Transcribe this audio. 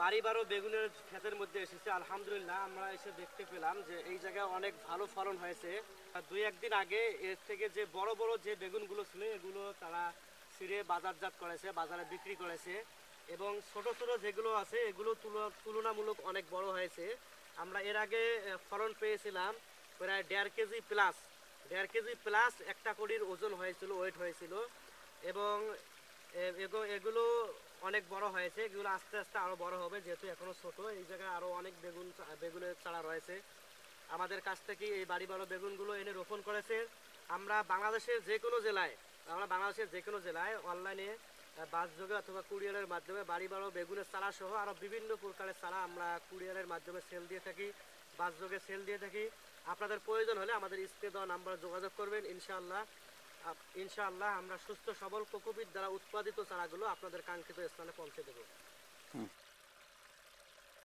বাড়ি বারো বেগুনের ক্ষেতের মধ্যে এসেছে। আলহামদুলিল্লাহ আমরা এসে দেখতে পেলাম যে এই জায়গায় অনেক ভালো ফলন হয়েছে। আর দুই একদিন আগে এর থেকে যে বড় বড় যে বেগুনগুলো ছিল এগুলো তারা ছিঁড়ে বাজারজাত করেছে, বাজারে বিক্রি করেছে। এবং ছোট ছোট যেগুলো আছে এগুলো তুলনামূলক অনেক বড় হয়েছে। আমরা এর আগে ফলন পেয়েছিলাম প্রায় 1.5 কেজি প্লাস। 1.5 কেজি প্লাস একটা কড়ির ওজন হয়েছিল, ওয়েট হয়েছিল। এবং এগুলো অনেক বড় হয়েছে। এগুলো আস্তে আস্তে আরো বড় হবে, যেহেতু এখনো ছোট। এই জায়গায় আরো অনেক বেগুনের চারা রয়েছে। আমাদের কাছ থেকে এই বাড়ি বড় বেগুনগুলো এনে রোপণ করেছে। আমরা বাংলাদেশের যে কোনো জেলায় অনলাইনে বাস যোগে অথবা কুরিয়ারের মাধ্যমে বাড়ি বড় বেগুনের চারা সহ আরো বিভিন্ন প্রকারের চারা আমরা কুরিয়ারের মাধ্যমে সেল দিয়ে থাকি, বাস যোগে সেল দিয়ে থাকি। আপনাদের প্রয়োজন হলে আমাদের স্ক্রিনে দেওয়া নাম্বারে যোগাযোগ করবেন। ইনশাআল্লাহ আমরা সুস্থ সবল কোকোপিট দ্বারা উৎপাদিত চারাগুলো আপনাদের কাঙ্ক্ষিত স্থানে পৌঁছে দেব।